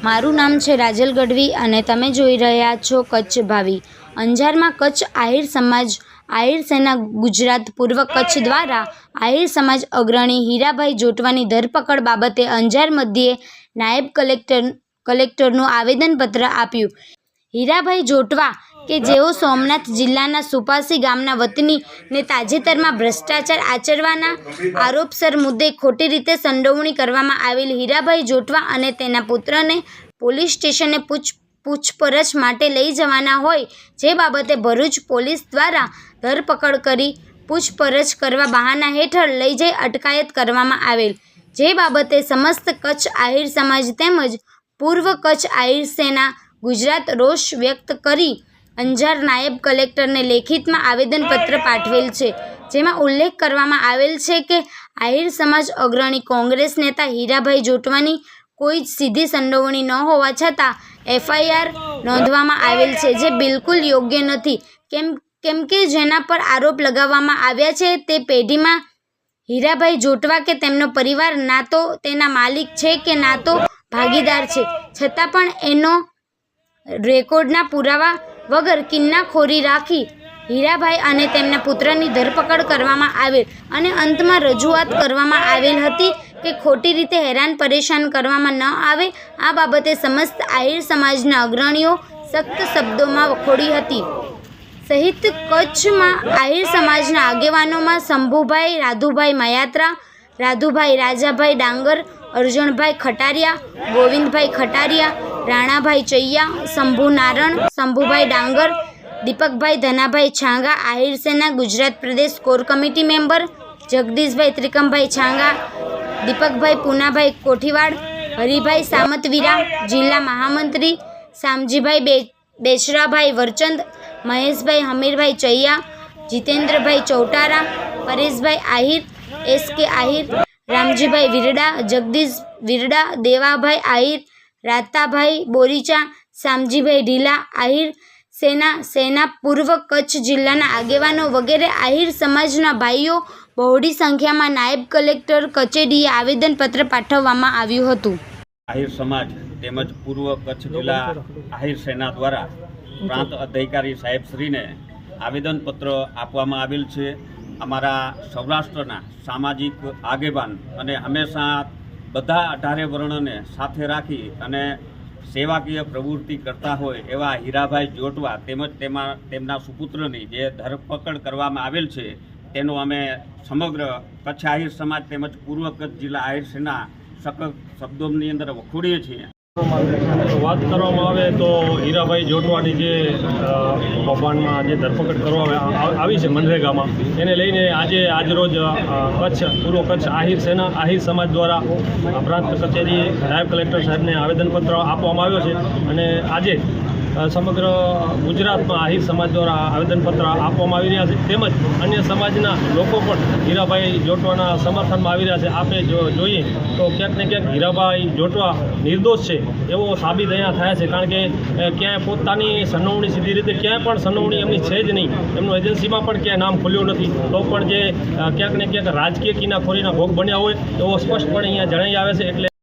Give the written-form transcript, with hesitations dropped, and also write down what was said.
મારું નામ છે રાજલ ગઢવી અને તમે જોઈ રહ્યા છો કચ્છ ભાવી। અંજારમાં કચ્છ આહિર સમાજ આહિર સેના ગુજરાત પૂર્વ કચ્છ દ્વારા આહિર સમાજ અગ્રણી હીરાભાઈ જોટવાની ધરપકડ બાબતે અંજાર મધ્યે નાયબ કલેક્ટરનું આવેદનપત્ર આપ્યું। હીરાભાઈ જોટવા કે જેઓ સોમનાથ જિલ્લાના સુપાસી ગામના વતની ને તાજેતરમાં ભ્રષ્ટાચાર આચરવાના આરોપસર મુદ્દે ખોટી રીતે સંડોવણી કરવામાં આવેલ હીરાભાઈ જોટવા અને તેના પુત્રને પોલીસ સ્ટેશને પૂછપરછ માટે લઈ જવાના હોય જે બાબતે ભરૂચ પોલીસ દ્વારા ધરપકડ કરી પૂછપરછ કરવા બહાના હેઠળ લઈ જઈ અટકાયત કરવામાં આવેલ, જે બાબતે સમસ્ત કચ્છ આહિર સમાજ તેમજ પૂર્વ કચ્છ આહિર સેના ગુજરાત રોષ વ્યક્ત કરી અંજાર નાયબ કલેક્ટરને લેખિતમાં આવેદનપત્ર પાઠવેલ છે, જેમાં ઉલ્લેખ કરવામાં આવેલ છે કે આહિર સમાજ અગ્રણી કોંગ્રેસ નેતા હીરાભાઈ જોટવાની કોઈ જ સીધી સંડોવણી ન હોવા છતાં FIR નોંધવામાં આવેલ છે, જે બિલકુલ યોગ્ય નથી। કેમ કે જેના પર આરોપ લગાવવામાં આવ્યા છે તે પેઢીમાં હીરાભાઈ જોટવા કે તેમનો પરિવાર ના તો તેના માલિક છે કે ના તો ભાગીદાર છે, છતાં પણ એનો રેકોર્ડના પુરાવા વગર કિન્નાખોરી રાખી હીરાભાઈ અને તેમના પુત્રની ધરપકડ કરવામાં આવેલ અને અંતમાં રજૂઆત કરવામાં આવેલ હતી કે ખોટી રીતે હેરાન પરેશાન કરવામાં ન આવે। આ બાબતે સમસ્ત આહિર સમાજના અગ્રણીઓ સખ્ત શબ્દોમાં વખોડી હતી સહિત કચ્છમાં આહિર સમાજના આગેવાનોમાં શંભુભાઈ રાધુભાઈ મયાત્રા, રાધુભાઈ રાજાભાઈ ડાંગર, અર્જણભાઈ ખટારિયા, ગોવિંદભાઈ ખટારિયા, રાણાભાઈ ચૈયા, શંભુ નારણ, શંભુભાઈ ડાંગર, દીપકભાઈ ધનાભાઈ છાંગા, આહિર સેના ગુજરાત પ્રદેશ કોર કમિટી મેમ્બર, જગદીશભાઈ ત્રિકમભાઈ છાંગા, દીપકભાઈ પૂનાભાઈ કોઠીવાડ, હરિભાઈ સામતવીરા, જિલ્લા મહામંત્રી શામજીભાઈ બેચરાભાઈ વરચંદ, મહેશભાઈ હમીરભાઈ ચૈયા, જીતેન્દ્રભાઈ ચૌટારા, પરેશભાઈ આહિર, SK આહિર, રામજીભાઈ વિરડા, જગદીશ વિરડા, દેવાભાઈ આહિર, રાતાભાઈ બોરીચા, શામજીભાઈ ઢીલા, આહિર સેના પૂર્વ કચ્છ જિલ્લાના આગેવાનો વગેરે આહિર સમાજના ભાઈઓ બહોળી સંખ્યામાં નાયબ કલેક્ટર કચેરીએ આવેદનપત્ર પાઠવવામાં આવ્યું હતું। આહિર સમાજ તેમજ પૂર્વ કચ્છ જિલ્લા આહિર સેના દ્વારા પ્રાંત અધિકારી સાહેબશ્રીને આવેદનપત્ર આપવામાં આવેલ છે। અમારા સૌરાષ્ટ્રના સામાજિક આગેવાન અને હંમેશા બધા 18 વર્ણને સાથે રાખી અને સેવાકીય પ્રવૃત્તિ કરતા હોય એવા હીરાભાઈ જોટવા તેમજ તેમના સુપુત્રની જે ધરપકડ કરવામાં આવેલ છે તેનો અમે સમગ્ર કચ્છ આહિર સમાજ તેમજ પૂર્વ કચ્છ જિલ્લા આહિર સેના સખત શબ્દોની અંદર વખોડીએ છીએ। વાત કરવામાં આવે તો હીરાભાઈ જોટવાની જે કૌભાંડમાં જે ધરપકડ કરવામાં આવી છે મનરેગામાં, એને લઈને આજરોજ પૂર્વ કચ્છ આહિર સેના આહિર સમાજ દ્વારા પ્રાંત કચેરી નાયબ કલેક્ટર સાહેબને આવેદનપત્ર આપવામાં આવ્યો છે અને આજે સમગ્ર ગુજરાતમાં આહિર સમાજ દ્વારા આવેદનપત્ર આપવામાં આવી રહ્યા છે, તેમજ અન્ય સમાજના લોકો પણ હીરાભાઈ જોટવાના સમર્થનમાં આવી રહ્યા છે। આપણે જોઈએ તો ક્યાંક ને ક્યાંક હીરાભાઈ જોટવા નિર્દોષ છે એવો સાબિત અહીંયા થયા છે, કારણ કે ક્યાંય પોતાની સંડોવણી સીધી રીતે ક્યાંય પણ સંડોવણી એમની છે જ નહીં, એમનું એજન્સીમાં પણ ક્યાંય નામ ખુલ્યું નથી, તો પણ જે ક્યાંક ને ક્યાંક રાજકીય કિનાખોરીના ભોગ બન્યા હોય એવો સ્પષ્ટપણે અહીંયા જણાઈ આવે છે। એટલે